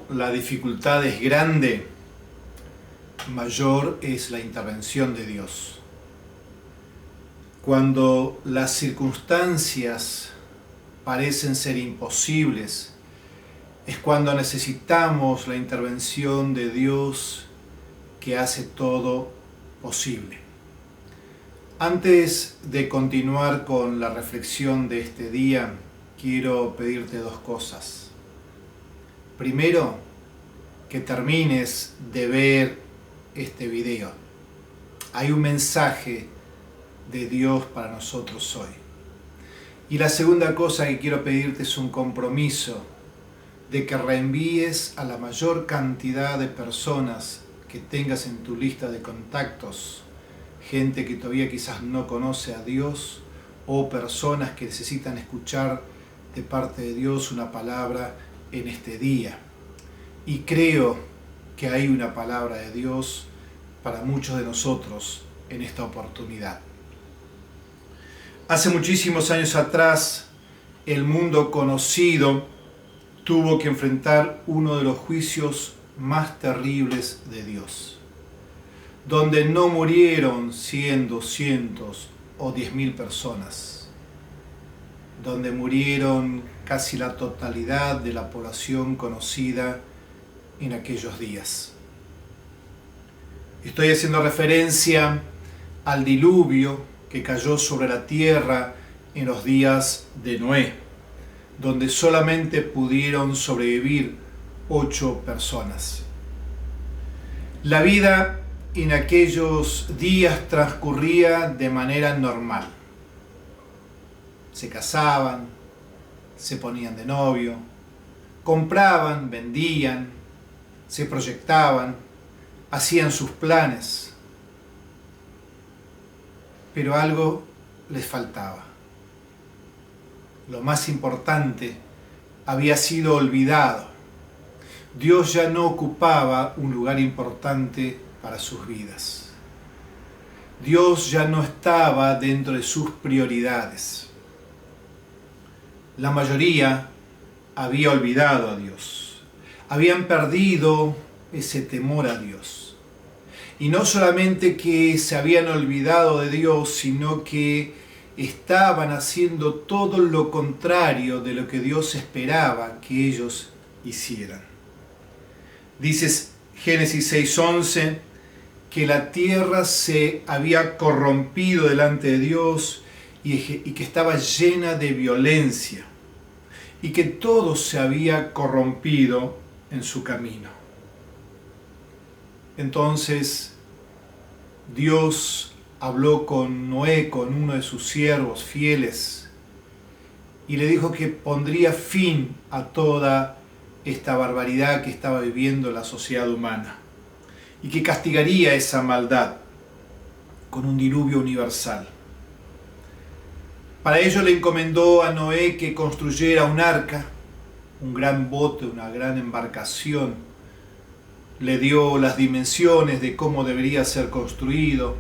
cuando la dificultad es grande, mayor es la intervención de Dios. Cuando las circunstancias parecen ser imposibles, es cuando necesitamos la intervención de Dios que hace todo posible. Antes de continuar con la reflexión de este día, quiero pedirte dos cosas. Primero, que termines de ver este video. Hay un mensaje de Dios para nosotros hoy. Y la segunda cosa que quiero pedirte es un compromiso de que reenvíes a la mayor cantidad de personas que tengas en tu lista de contactos, gente que todavía quizás no conoce a Dios o personas que necesitan escuchar de parte de Dios una palabra en este día. Y creo que hay una palabra de Dios para muchos de nosotros en esta oportunidad. Hace muchísimos años atrás, el mundo conocido tuvo que enfrentar uno de los juicios más terribles de Dios, donde no murieron 100, 200 o 10.000 personas, donde murieron casi la totalidad de la población conocida en aquellos días. Estoy haciendo referencia al diluvio que cayó sobre la tierra en los días de Noé, donde solamente pudieron sobrevivir 8 personas. La vida en aquellos días transcurría de manera normal. Se casaban, se ponían de novio, compraban, vendían, se proyectaban, hacían sus planes. Pero algo les faltaba. Lo más importante había sido olvidado. Dios ya no ocupaba un lugar importante para sus vidas. Dios ya no estaba dentro de sus prioridades. La mayoría había olvidado a Dios. Habían perdido ese temor a Dios. Y no solamente que se habían olvidado de Dios, sino que estaban haciendo todo lo contrario de lo que Dios esperaba que ellos hicieran. Dice Génesis 6:11 que la tierra se había corrompido delante de Dios y que estaba llena de violencia y que todo se había corrompido en su camino. Entonces Dios habló con Noé, con uno de sus siervos fieles, y le dijo que pondría fin a toda esta barbaridad que estaba viviendo la sociedad humana y que castigaría esa maldad con un diluvio universal. Para ello le encomendó a Noé que construyera un arca, un gran bote, una gran embarcación. Le dio las dimensiones de cómo debería ser construido.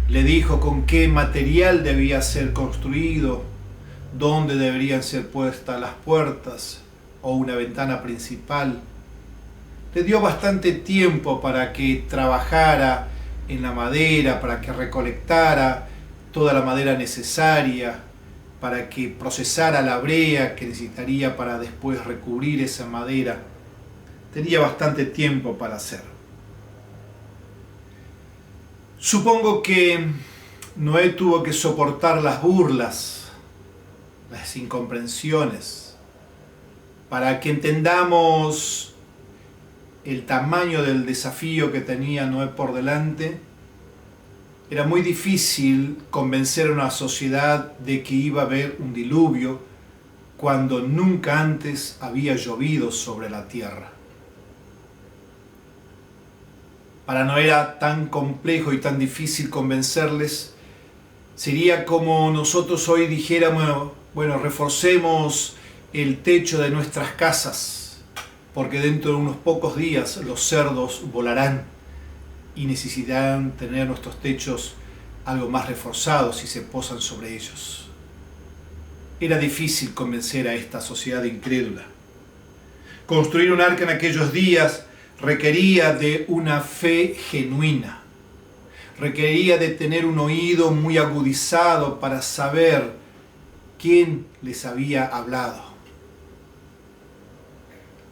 Le dijo con qué material debía ser construido, dónde deberían ser puestas las puertas o una ventana principal. Le dio bastante tiempo para que trabajara en la madera, para que recolectara toda la madera necesaria, para que procesara la brea que necesitaría para después recubrir esa madera. Tenía bastante tiempo para hacer. Supongo que Noé tuvo que soportar las burlas, las incomprensiones, para que entendamos el tamaño del desafío que tenía Noé por delante. Era muy difícil convencer a una sociedad de que iba a haber un diluvio cuando nunca antes había llovido sobre la tierra. Para Noé era tan complejo y tan difícil convencerles. Sería como nosotros hoy dijéramos, bueno, reforcemos el techo de nuestras casas, porque dentro de unos pocos días los cerdos volarán y necesitarán tener nuestros techos algo más reforzados y se posan sobre ellos. Era difícil convencer a esta sociedad incrédula. Construir un arca en aquellos días requería de una fe genuina. Requería de tener un oído muy agudizado para saber quién les había hablado.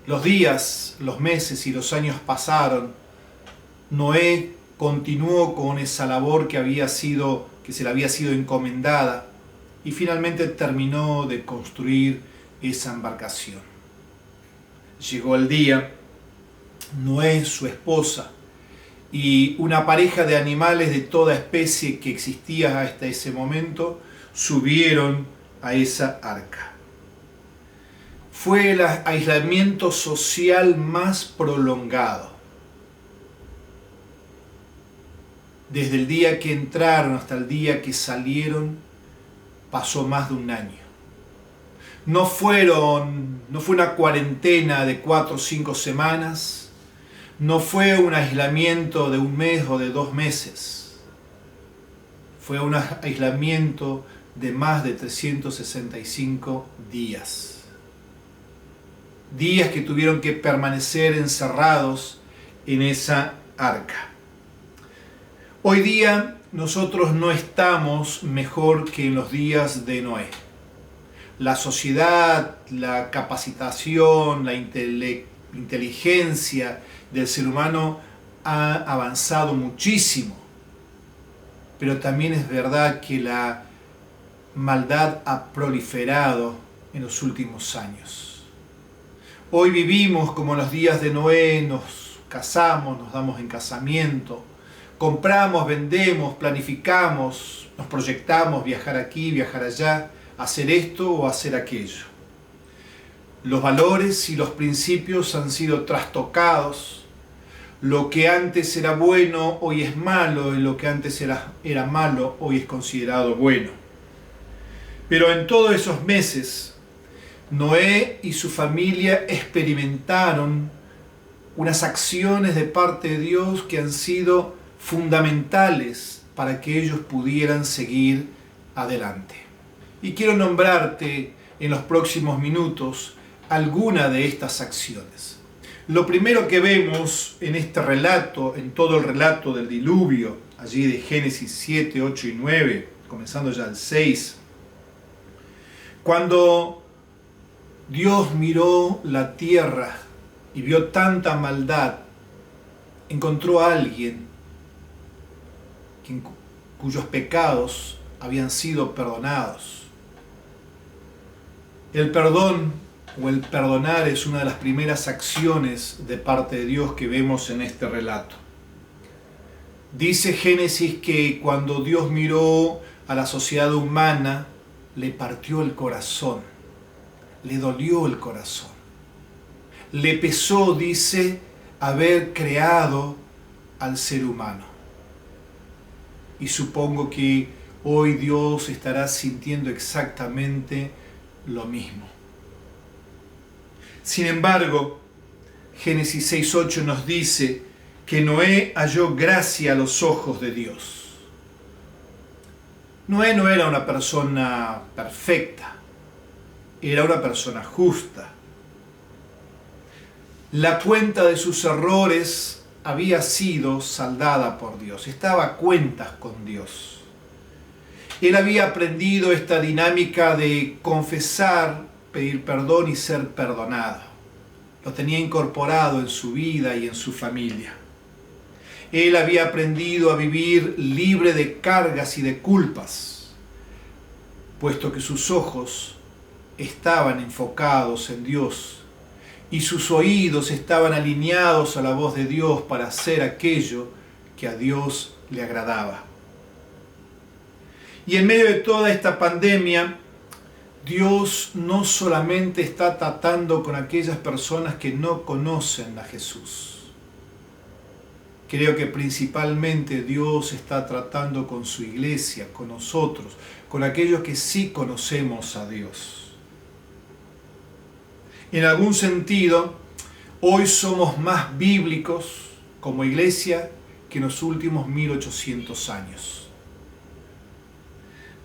Los días, los meses y los años pasaron. Noé continuó con esa labor que se le había sido encomendada y finalmente terminó de construir esa embarcación. Llegó el día, Noé, su esposa y una pareja de animales de toda especie que existía hasta ese momento subieron a esa arca. Fue el aislamiento social más prolongado. Desde el día que entraron hasta el día que salieron, pasó más de un año. No fue una cuarentena de 4 o 5 semanas, no fue un aislamiento de un mes o de 2 meses. Fue un aislamiento de más de 365 días. Días que tuvieron que permanecer encerrados en esa arca. Hoy día nosotros no estamos mejor que en los días de Noé. La sociedad, la capacitación, la inteligencia del ser humano ha avanzado muchísimo. Pero también es verdad que la maldad ha proliferado en los últimos años. Hoy vivimos como en los días de Noé, nos casamos, nos damos en casamiento, compramos, vendemos, planificamos, nos proyectamos viajar aquí, viajar allá, hacer esto o hacer aquello. Los valores y los principios han sido trastocados. Lo que antes era bueno hoy es malo y lo que antes era malo hoy es considerado bueno. Pero en todos esos meses, Noé y su familia experimentaron unas acciones de parte de Dios que han sido fundamentales para que ellos pudieran seguir adelante. Y quiero nombrarte en los próximos minutos alguna de estas acciones. Lo primero que vemos en este relato, en todo el relato del diluvio, allí de Génesis 7, 8 y 9, comenzando ya el 6, cuando Dios miró la tierra y vio tanta maldad, encontró a alguien cuyos pecados habían sido perdonados. El perdón o el perdonar es una de las primeras acciones de parte de Dios que vemos en este relato. Dice Génesis que cuando Dios miró a la sociedad humana, le partió el corazón, le dolió el corazón. Le pesó, dice, haber creado al ser humano. Y supongo que hoy Dios estará sintiendo exactamente lo mismo. Sin embargo, Génesis 6:8 nos dice que Noé halló gracia a los ojos de Dios. Noé no era una persona perfecta, era una persona justa. La cuenta de sus errores había sido saldada por Dios, estaba a cuentas con Dios. Él había aprendido esta dinámica de confesar, pedir perdón y ser perdonado. Lo tenía incorporado en su vida y en su familia. Él había aprendido a vivir libre de cargas y de culpas, puesto que sus ojos estaban enfocados en Dios y sus oídos estaban alineados a la voz de Dios para hacer aquello que a Dios le agradaba. Y en medio de toda esta pandemia, Dios no solamente está tratando con aquellas personas que no conocen a Jesús. Creo que principalmente Dios está tratando con su iglesia, con nosotros, con aquellos que sí conocemos a Dios. En algún sentido, hoy somos más bíblicos como iglesia que en los últimos 1800 años.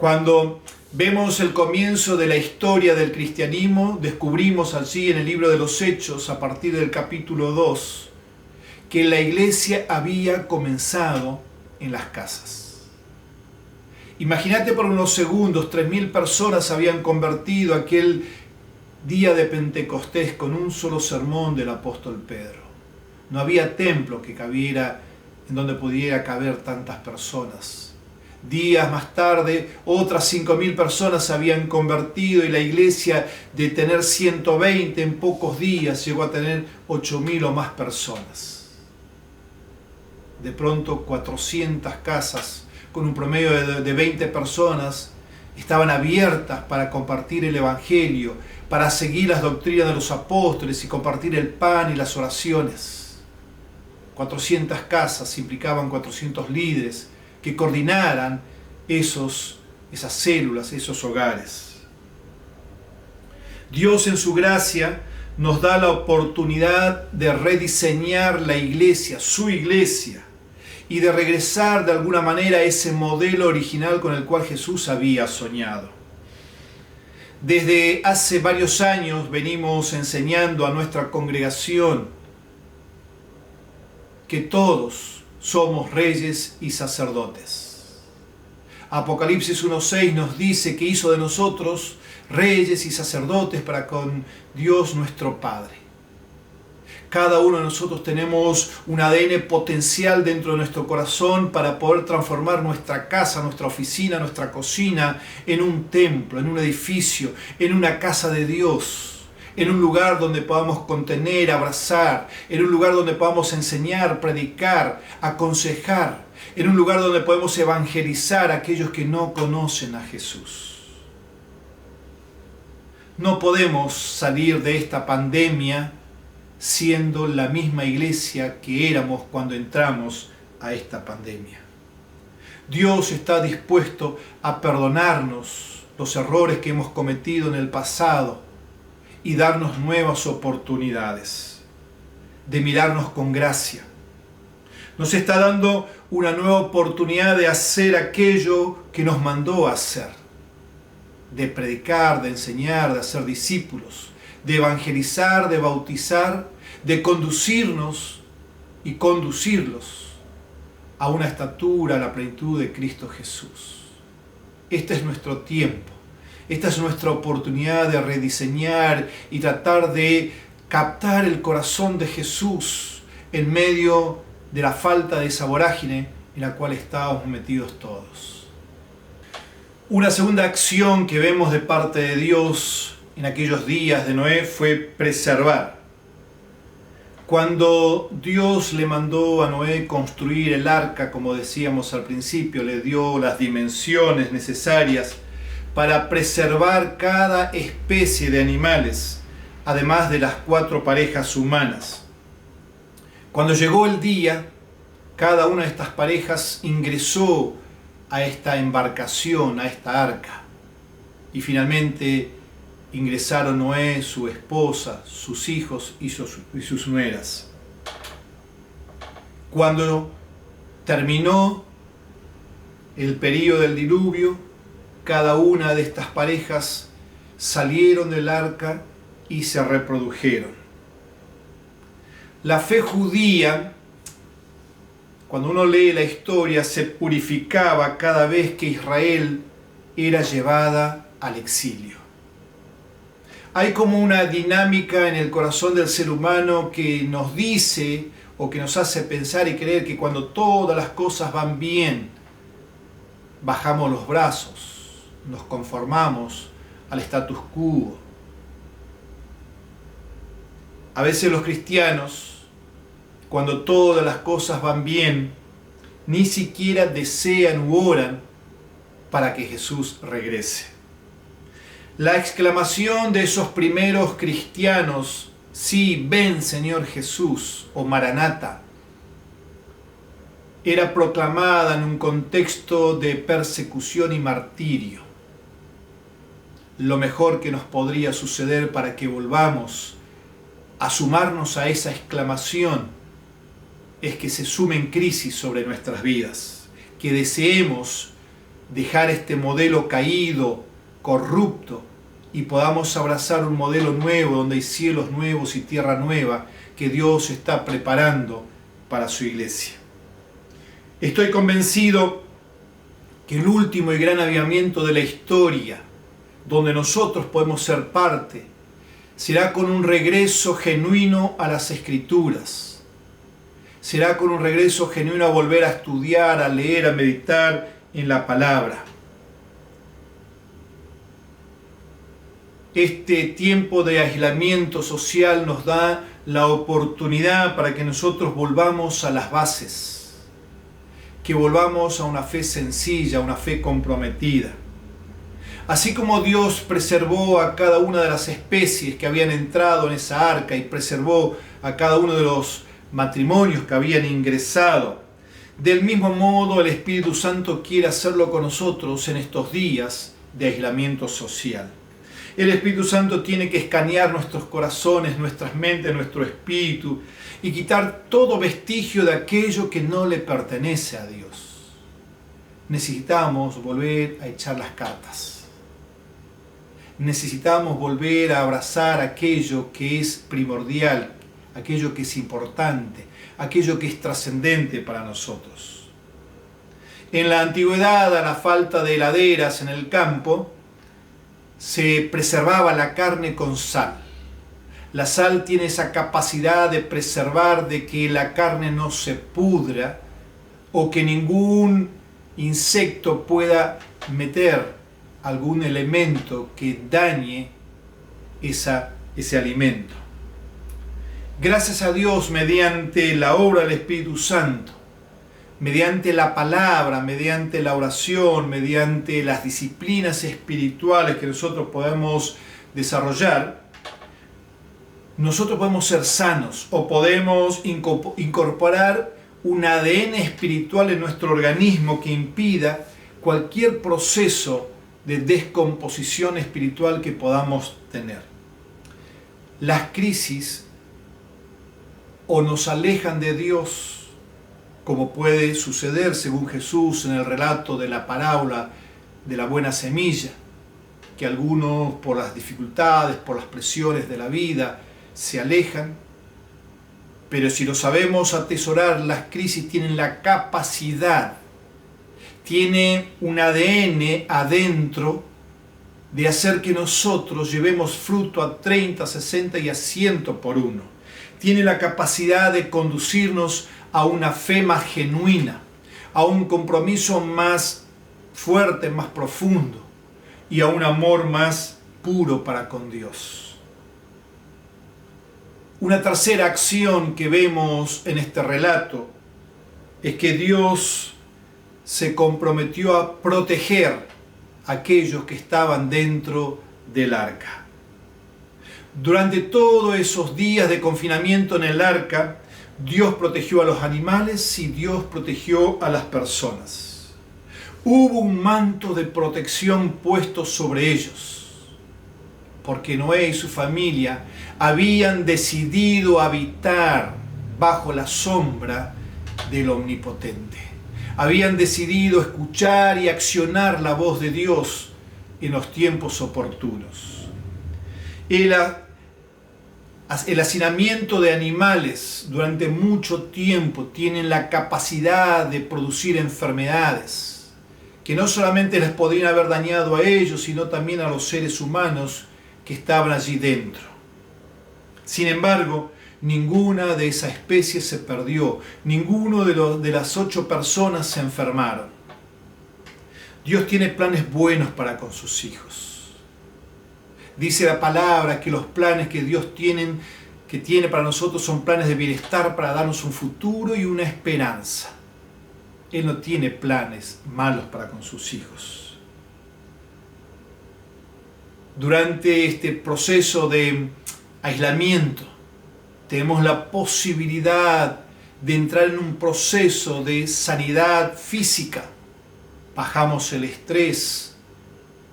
Cuando vemos el comienzo de la historia del cristianismo, descubrimos allí en el libro de los Hechos, a partir del capítulo 2, que la iglesia había comenzado en las casas. Imagínate por unos segundos, 3.000 personas habían convertido aquel día de Pentecostés con un solo sermón del apóstol Pedro. No había templo que cabiera en donde pudiera caber tantas personas. Días más tarde, otras 5.000 personas se habían convertido y la iglesia, de tener 120 en pocos días, llegó a tener 8.000 o más personas. De pronto, 400 casas con un promedio de 20 personas estaban abiertas para compartir el Evangelio, para seguir las doctrinas de los apóstoles y compartir el pan y las oraciones. 400 casas implicaban 400 líderes que coordinaran esas células, esos hogares. Dios en su gracia nos da la oportunidad de rediseñar la iglesia, su iglesia, y de regresar de alguna manera a ese modelo original con el cual Jesús había soñado. Desde hace varios años venimos enseñando a nuestra congregación que todos somos reyes y sacerdotes. Apocalipsis 1:6 nos dice que hizo de nosotros reyes y sacerdotes para con Dios nuestro Padre. Cada uno de nosotros tenemos un ADN potencial dentro de nuestro corazón para poder transformar nuestra casa, nuestra oficina, nuestra cocina en un templo, en un edificio, en una casa de Dios. En un lugar donde podamos contener, abrazar, en un lugar donde podamos enseñar, predicar, aconsejar, en un lugar donde podemos evangelizar a aquellos que no conocen a Jesús. No podemos salir de esta pandemia siendo la misma iglesia que éramos cuando entramos a esta pandemia. Dios está dispuesto a perdonarnos los errores que hemos cometido en el pasado y darnos nuevas oportunidades de mirarnos con gracia. Nos está dando una nueva oportunidad de hacer aquello que nos mandó a hacer, de predicar, de enseñar, de hacer discípulos, de evangelizar, de bautizar, de conducirnos y conducirlos a una estatura, a la plenitud de Cristo Jesús. Este es nuestro tiempo. Esta es nuestra oportunidad de rediseñar y tratar de captar el corazón de Jesús en medio de la falta de esa vorágine en la cual estábamos metidos todos. Una segunda acción que vemos de parte de Dios en aquellos días de Noé fue preservar. Cuando Dios le mandó a Noé construir el arca, como decíamos al principio, le dio las dimensiones necesarias para preservar cada especie de animales, además de las 4 parejas humanas. Cuando llegó el día, cada una de estas parejas ingresó a esta embarcación, a esta arca, y finalmente ingresaron Noé, su esposa, sus hijos y sus nueras. Cuando terminó el período del diluvio, cada una de estas parejas salieron del arca y se reprodujeron. La fe judía, cuando uno lee la historia, se purificaba cada vez que Israel era llevada al exilio. Hay como una dinámica en el corazón del ser humano que nos dice o que nos hace pensar y creer que cuando todas las cosas van bien, bajamos los brazos, nos conformamos al status quo. A veces los cristianos, cuando todas las cosas van bien, ni siquiera desean u oran para que Jesús regrese. La exclamación de esos primeros cristianos, sí, ven Señor Jesús, o Maranata, era proclamada en un contexto de persecución y martirio. Lo mejor que nos podría suceder para que volvamos a sumarnos a esa exclamación es que se sumen crisis sobre nuestras vidas, que deseemos dejar este modelo caído, corrupto, y podamos abrazar un modelo nuevo donde hay cielos nuevos y tierra nueva que Dios está preparando para su iglesia. Estoy convencido que el último y gran avivamiento de la historia, donde nosotros podemos ser parte, será con un regreso genuino a las Escrituras. Será con un regreso genuino a volver a estudiar, a leer, a meditar en la palabra. Este tiempo de aislamiento social nos da la oportunidad para que nosotros volvamos a las bases, que volvamos a una fe sencilla, a una fe comprometida. Así como Dios preservó a cada una de las especies que habían entrado en esa arca y preservó a cada uno de los matrimonios que habían ingresado, del mismo modo el Espíritu Santo quiere hacerlo con nosotros en estos días de aislamiento social. El Espíritu Santo tiene que escanear nuestros corazones, nuestras mentes, nuestro espíritu y quitar todo vestigio de aquello que no le pertenece a Dios. Necesitamos volver a echar las cartas. Necesitamos volver a abrazar aquello que es primordial, aquello que es importante, aquello que es trascendente para nosotros. En la antigüedad, a la falta de heladeras en el campo, se preservaba la carne con sal. La sal tiene esa capacidad de preservar, de que la carne no se pudra o que ningún insecto pueda meter algún elemento que dañe ese alimento. Gracias a Dios, mediante la obra del Espíritu Santo, mediante la palabra, mediante la oración, mediante las disciplinas espirituales que nosotros podemos desarrollar, nosotros podemos ser sanos o podemos incorporar un ADN espiritual en nuestro organismo que impida cualquier proceso de descomposición espiritual que podamos tener. Las crisis o nos alejan de Dios, como puede suceder según Jesús en el relato de la parábola de la buena semilla, que algunos por las dificultades, por las presiones de la vida, se alejan. Pero si lo sabemos atesorar, las crisis tienen la capacidad, tiene un ADN adentro de hacer que nosotros llevemos fruto a 30, 60 y a 100 por uno. Tiene la capacidad de conducirnos a una fe más genuina, a un compromiso más fuerte, más profundo y a un amor más puro para con Dios. Una tercera acción que vemos en este relato es que Dios se comprometió a proteger a aquellos que estaban dentro del arca. Durante todos esos días de confinamiento en el arca, Dios protegió a los animales y Dios protegió a las personas. Hubo un manto de protección puesto sobre ellos, porque Noé y su familia habían decidido habitar bajo la sombra del Omnipotente. Habían decidido escuchar y accionar la voz de Dios en los tiempos oportunos. El hacinamiento de animales durante mucho tiempo tienen la capacidad de producir enfermedades que no solamente les podrían haber dañado a ellos, sino también a los seres humanos que estaban allí dentro. Sin embargo, ninguna de esas especies se perdió, ninguno de las 8 personas se enfermaron. Dios tiene planes buenos para con sus hijos. Dice la palabra que los planes que Dios tiene para nosotros son planes de bienestar, para darnos un futuro y una esperanza. Él no tiene planes malos para con sus hijos. Durante este proceso de aislamiento, tenemos la posibilidad de entrar en un proceso de sanidad física. Bajamos el estrés,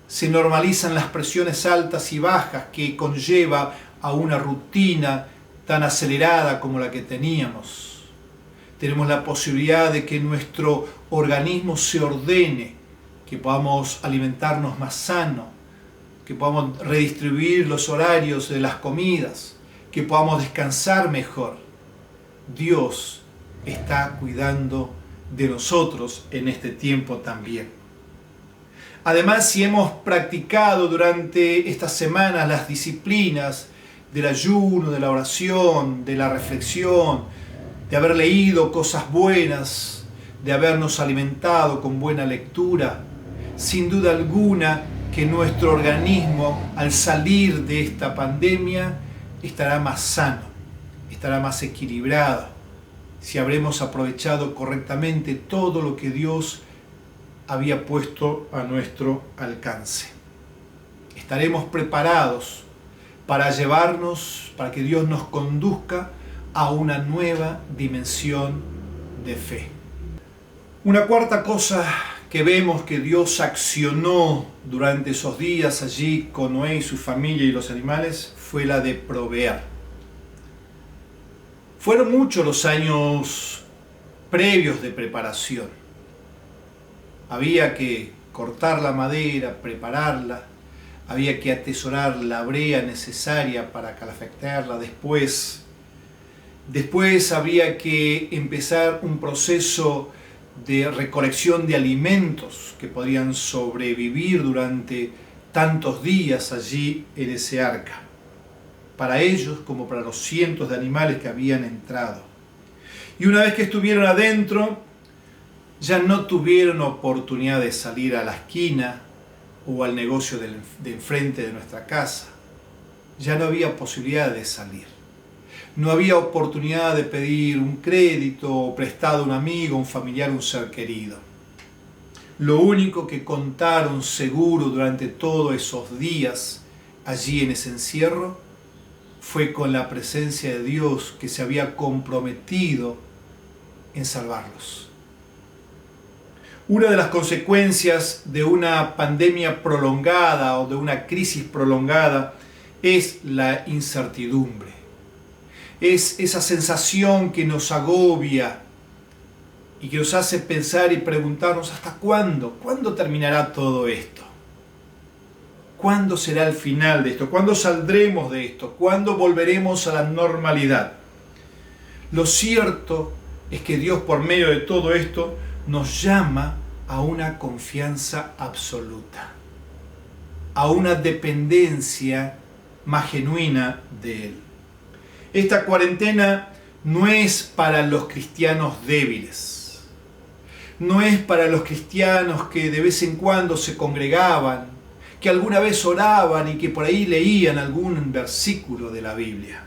se normalizan las presiones altas y bajas que conlleva a una rutina tan acelerada como la que teníamos. Tenemos la posibilidad de que nuestro organismo se ordene, que podamos alimentarnos más sano, que podamos redistribuir los horarios de las comidas, que podamos descansar mejor. Dios está cuidando de nosotros en este tiempo también. Además, si hemos practicado durante estas semanas las disciplinas del ayuno, de la oración, de la reflexión, de haber leído cosas buenas, de habernos alimentado con buena lectura, sin duda alguna que nuestro organismo, al salir de esta pandemia, estará más sano, estará más equilibrado, si habremos aprovechado correctamente todo lo que Dios había puesto a nuestro alcance. Estaremos preparados para llevarnos, para que Dios nos conduzca a una nueva dimensión de fe. Una cuarta cosa que vemos que Dios accionó durante esos días allí con Noé y su familia y los animales fue la de proveer. Fueron muchos los años previos de preparación. Había que cortar la madera, prepararla, había que atesorar la brea necesaria para calefactarla. Después había que empezar un proceso de recolección de alimentos que podrían sobrevivir durante tantos días allí en ese arca, para ellos como para los cientos de animales que habían entrado. Y una vez que estuvieron adentro, ya no tuvieron oportunidad de salir a la esquina o al negocio de enfrente de nuestra casa. Ya no había posibilidad de salir. No había oportunidad de pedir un crédito o prestado a un amigo, un familiar, un ser querido. Lo único que contaron seguro durante todos esos días allí en ese encierro fue con la presencia de Dios que se había comprometido en salvarlos. Una de las consecuencias de una pandemia prolongada o de una crisis prolongada es la incertidumbre. Es esa sensación que nos agobia y que nos hace pensar y preguntarnos ¿hasta cuándo? ¿Cuándo terminará todo esto? ¿Cuándo será el final de esto? ¿Cuándo saldremos de esto? ¿Cuándo volveremos a la normalidad? Lo cierto es que Dios, por medio de todo esto, nos llama a una confianza absoluta, a una dependencia más genuina de Él. Esta cuarentena no es para los cristianos débiles, no es para los cristianos que de vez en cuando se congregaban, que alguna vez oraban y que por ahí leían algún versículo de la Biblia.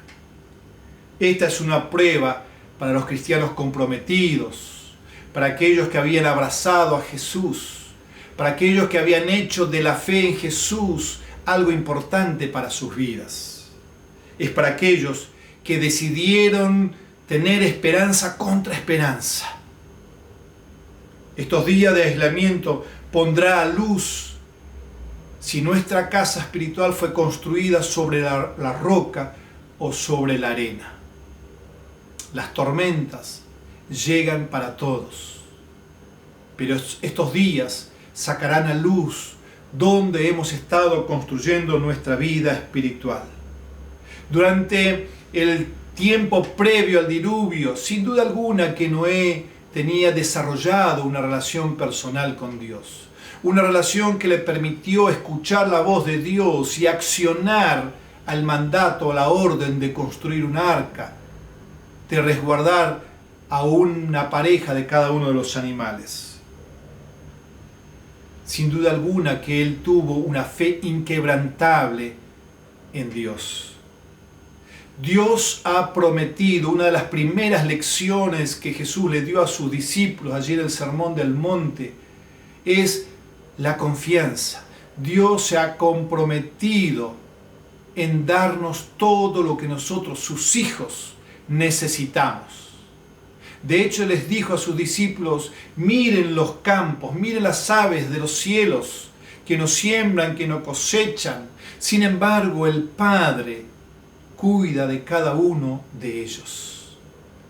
Esta es una prueba para los cristianos comprometidos, para aquellos que habían abrazado a Jesús, para aquellos que habían hecho de la fe en Jesús algo importante para sus vidas. Es para aquellos que decidieron tener esperanza contra esperanza. Estos días de aislamiento pondrá a luz si nuestra casa espiritual fue construida sobre la roca o sobre la arena. Las tormentas llegan para todos, pero estos días sacarán a luz dónde hemos estado construyendo nuestra vida espiritual. Durante el tiempo previo al diluvio, sin duda alguna que Noé tenía desarrollado una relación personal con Dios, una relación que le permitió escuchar la voz de Dios y accionar al mandato, a la orden de construir un arca, de resguardar a una pareja de cada uno de los animales. Sin duda alguna que él tuvo una fe inquebrantable en Dios. Dios ha prometido, una de las primeras lecciones que Jesús le dio a sus discípulos allí en el Sermón del Monte, es la confianza. Dios se ha comprometido en darnos todo lo que nosotros, sus hijos, necesitamos. De hecho, les dijo a sus discípulos, miren los campos, miren las aves de los cielos, que no siembran, que no cosechan. Sin embargo, el Padre cuida de cada uno de ellos.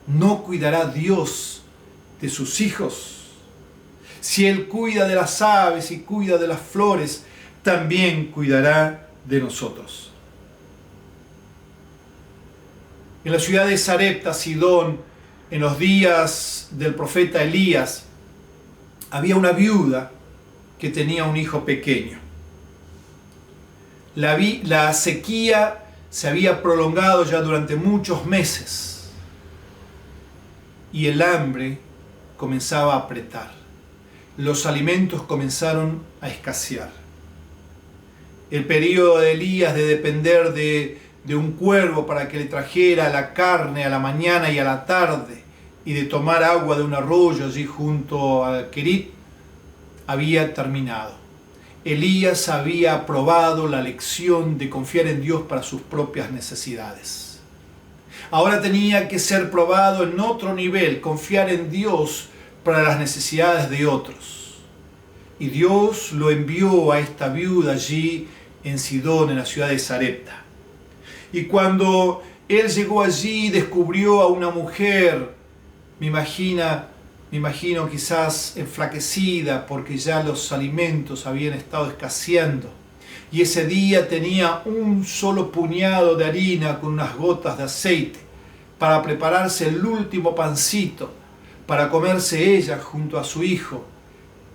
¿No cuidará Dios de sus hijos? Si Él cuida de las aves y cuida de las flores, también cuidará de nosotros. En la ciudad de Sarepta, Sidón, en los días del profeta Elías, había una viuda que tenía un hijo pequeño. La sequía se había prolongado ya durante muchos meses y el hambre comenzaba a apretar. Los alimentos comenzaron a escasear. El periodo de Elías de depender de un cuervo para que le trajera la carne a la mañana y a la tarde y de tomar agua de un arroyo allí junto a Kerit había terminado. Elías había aprobado la lección de confiar en Dios para sus propias necesidades. Ahora tenía que ser probado en otro nivel, confiar en Dios para las necesidades de otros. Y Dios lo envió a esta viuda allí en Sidón, en la ciudad de Sarepta. Y cuando él llegó allí, descubrió a una mujer, me imagino quizás enflaquecida porque ya los alimentos habían estado escaseando. Y ese día tenía un solo puñado de harina con unas gotas de aceite para prepararse el último pancito, para comerse ella junto a su hijo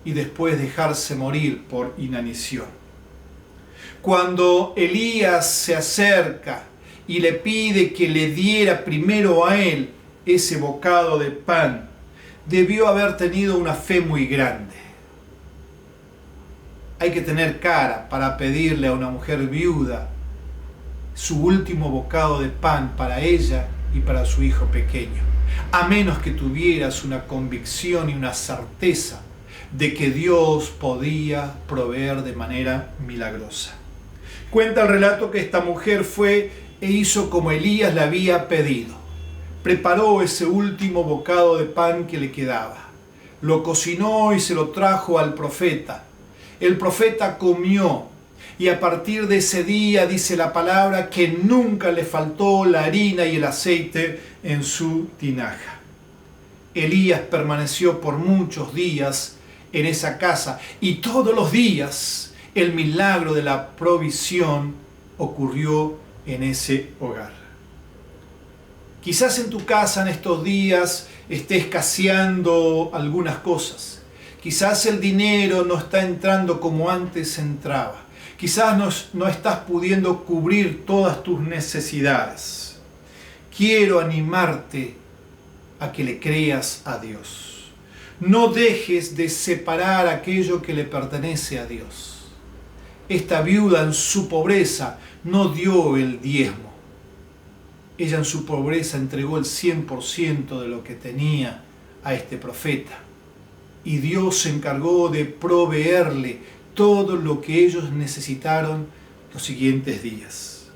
y después dejarse morir por inanición. Cuando Elías se acerca y le pide que le diera primero a él ese bocado de pan, debió haber tenido una fe muy grande. Hay que tener cara para pedirle a una mujer viuda su último bocado de pan para ella y para su hijo pequeño, a menos que tuvieras una convicción y una certeza de que Dios podía proveer de manera milagrosa. Cuenta el relato que esta mujer fue e hizo como Elías le había pedido. Preparó ese último bocado de pan que le quedaba. Lo cocinó y se lo trajo al profeta. El profeta comió y a partir de ese día dice la palabra que nunca le faltó la harina y el aceite en su tinaja. Elías permaneció por muchos días en esa casa y todos los días el milagro de la provisión ocurrió en ese hogar. Quizás en tu casa en estos días esté escaseando algunas cosas. Quizás el dinero no está entrando como antes entraba. Quizás no estás pudiendo cubrir todas tus necesidades. Quiero animarte a que le creas a Dios. No dejes de separar aquello que le pertenece a Dios. Esta viuda en su pobreza no dio el diezmo. Ella en su pobreza entregó el 100% de lo que tenía a este profeta. Y Dios se encargó de proveerle todo lo que ellos necesitaron los siguientes días.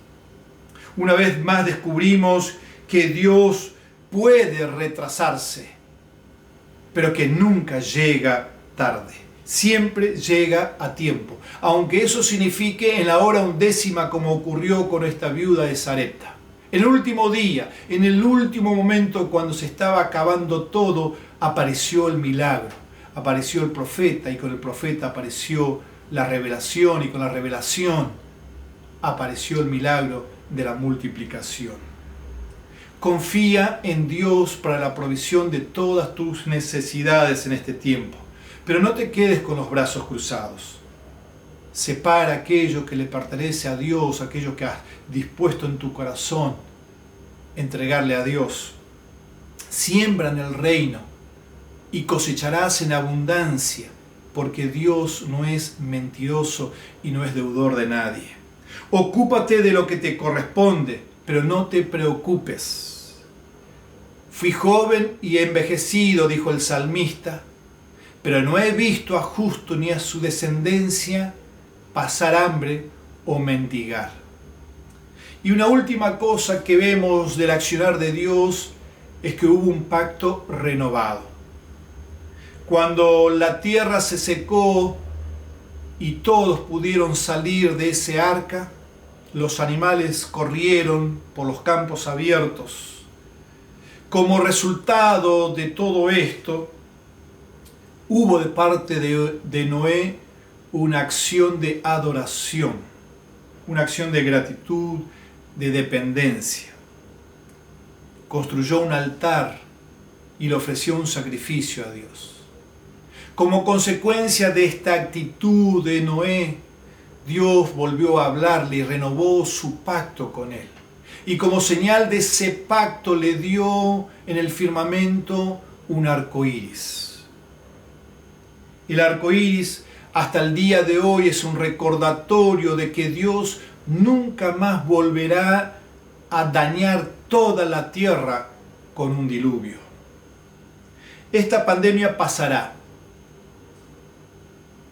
Una vez más descubrimos que Dios puede retrasarse, pero que nunca llega tarde. Siempre llega a tiempo, aunque eso signifique en la hora 10 como ocurrió con esta viuda de Sarepta. En el último día, en el último momento cuando se estaba acabando todo, apareció el milagro, apareció el profeta y con el profeta apareció la revelación y con la revelación apareció el milagro de la multiplicación. Confía en Dios para la provisión de todas tus necesidades en este tiempo. Pero no te quedes con los brazos cruzados. Separa aquello que le pertenece a Dios, aquello que has dispuesto en tu corazón, entregarle a Dios. Siembra en el reino y cosecharás en abundancia, porque Dios no es mentiroso y no es deudor de nadie. Ocúpate de lo que te corresponde, pero no te preocupes. Fui joven y envejecido, dijo el salmista, pero no he visto a justo ni a su descendencia pasar hambre o mendigar. Y una última cosa que vemos del accionar de Dios es que hubo un pacto renovado. Cuando la tierra se secó y todos pudieron salir de ese arca, los animales corrieron por los campos abiertos. Como resultado de todo esto, hubo de parte de Noé una acción de adoración, una acción de gratitud, de dependencia. Construyó un altar y le ofreció un sacrificio a Dios. Como consecuencia de esta actitud de Noé, Dios volvió a hablarle y renovó su pacto con él. Y como señal de ese pacto le dio en el firmamento un arco iris. El arco iris hasta el día de hoy es un recordatorio de que Dios nunca más volverá a dañar toda la tierra con un diluvio. Esta pandemia pasará.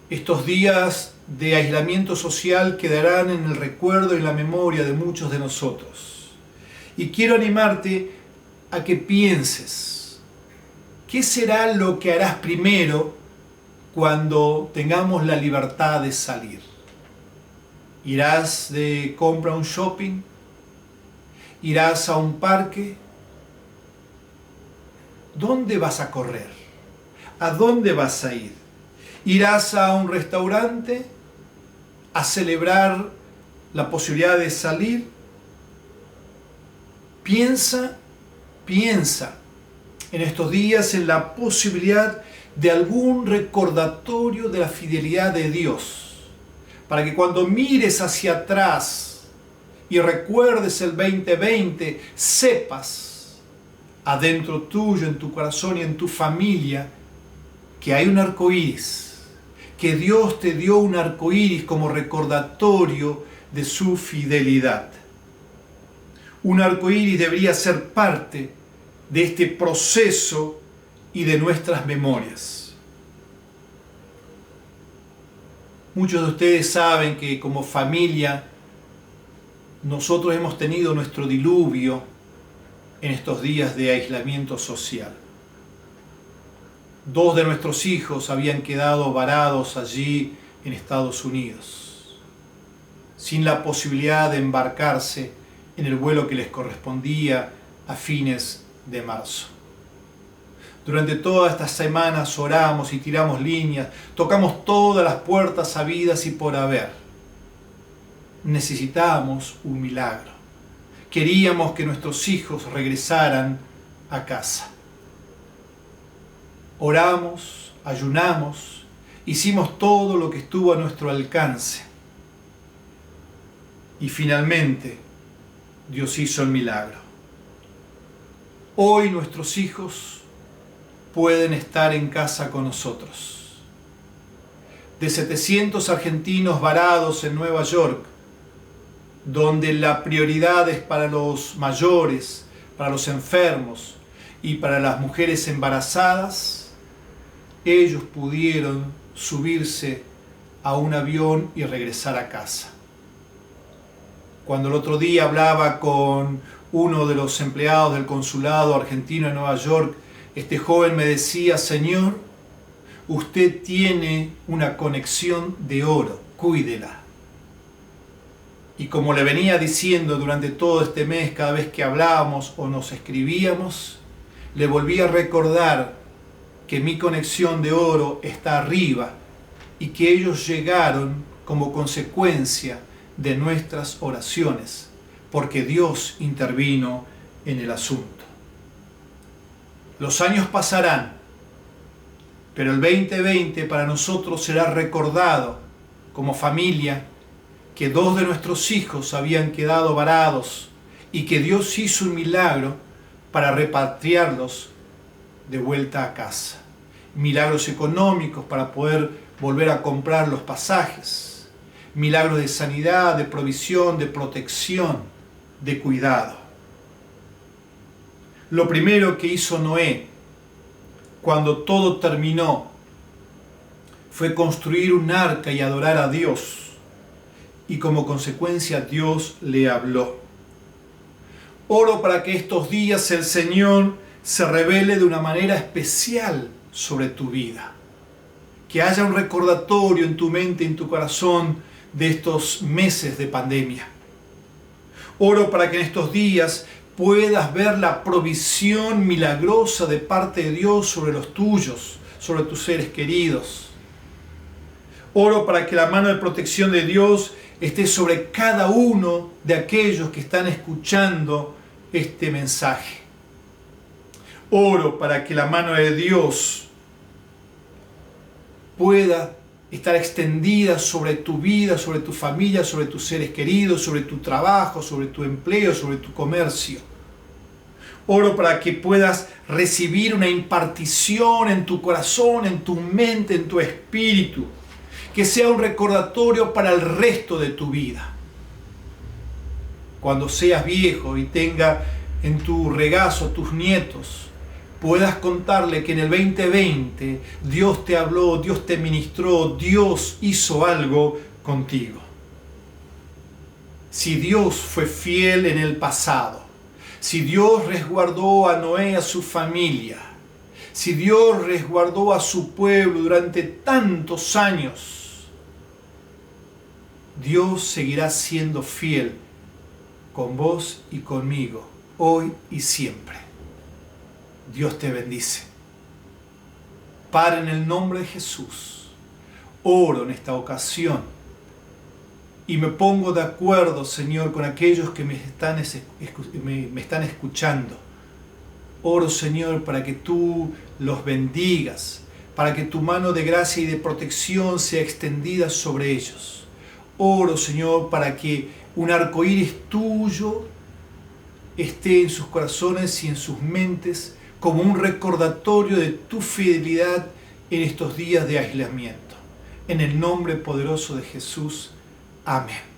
Estos días de aislamiento social quedarán en el recuerdo y en la memoria de muchos de nosotros. Y quiero animarte a que pienses, ¿qué será lo que harás primero cuando tengamos la libertad de salir? ¿Irás de compra a un shopping? ¿Irás a un parque? ¿Dónde vas a correr? ¿A dónde vas a ir? ¿Irás a un restaurante a celebrar la posibilidad de salir? Piensa en estos días en la posibilidad de algún recordatorio de la fidelidad de Dios, para que cuando mires hacia atrás y recuerdes el 2020, sepas adentro tuyo, en tu corazón y en tu familia, que hay un arco iris, que Dios te dio un arco iris como recordatorio de su fidelidad. Un arco iris debería ser parte de este proceso y de nuestras memorias. Muchos de ustedes saben que como familia nosotros hemos tenido nuestro diluvio en estos días de aislamiento social. 2 de nuestros hijos habían quedado varados allí en Estados Unidos, sin la posibilidad de embarcarse en el vuelo que les correspondía a fines de marzo. Durante todas estas semanas oramos y tiramos líneas, tocamos todas las puertas habidas y por haber. Necesitábamos un milagro. Queríamos que nuestros hijos regresaran a casa. Oramos, ayunamos, hicimos todo lo que estuvo a nuestro alcance. Y finalmente, Dios hizo el milagro. Hoy nuestros hijos pueden estar en casa con nosotros. De 700 argentinos varados en Nueva York, donde la prioridad es para los mayores, para los enfermos y para las mujeres embarazadas, ellos pudieron subirse a un avión y regresar a casa. Cuando el otro día hablaba con uno de los empleados del consulado argentino en Nueva York, este joven me decía: Señor, usted tiene una conexión de oro, cuídela. Y como le venía diciendo durante todo este mes, cada vez que hablábamos o nos escribíamos, le volví a recordar que mi conexión de oro está arriba y que ellos llegaron como consecuencia de nuestras oraciones, porque Dios intervino en el asunto. Los años pasarán, pero el 2020 para nosotros será recordado como familia que 2 de nuestros hijos habían quedado varados y que Dios hizo un milagro para repatriarlos de vuelta a casa. Milagros económicos para poder volver a comprar los pasajes. Milagros de sanidad, de provisión, de protección, de cuidado. Lo primero que hizo Noé cuando todo terminó fue construir un arca y adorar a Dios. Y como consecuencia Dios le habló. Oro para que estos días el Señor se revele de una manera especial sobre tu vida. Que haya un recordatorio en tu mente, en tu corazón, de estos meses de pandemia. Oro para que en estos días puedas ver la provisión milagrosa de parte de Dios sobre los tuyos, sobre tus seres queridos. Oro para que la mano de protección de Dios esté sobre cada uno de aquellos que están escuchando este mensaje. Oro para que la mano de Dios pueda estar extendida sobre tu vida, sobre tu familia, sobre tus seres queridos, sobre tu trabajo, sobre tu empleo, sobre tu comercio. Oro para que puedas recibir una impartición en tu corazón, en tu mente, en tu espíritu, que sea un recordatorio para el resto de tu vida. Cuando seas viejo y tenga en tu regazo tus nietos, puedas contarle que en el 2020 Dios te habló, Dios te ministró, Dios hizo algo contigo. Si Dios fue fiel en el pasado, si Dios resguardó a Noé y a su familia, si Dios resguardó a su pueblo durante tantos años, Dios seguirá siendo fiel con vos y conmigo, hoy y siempre. Dios te bendice. Padre, en el nombre de Jesús, oro en esta ocasión y me pongo de acuerdo, Señor, con aquellos que me están escuchando. Oro, Señor, para que tú los bendigas, para que tu mano de gracia y de protección sea extendida sobre ellos. Oro, Señor, para que un arco iris tuyo esté en sus corazones y en sus mentes como un recordatorio de tu fidelidad en estos días de aislamiento. En el nombre poderoso de Jesús. Amén.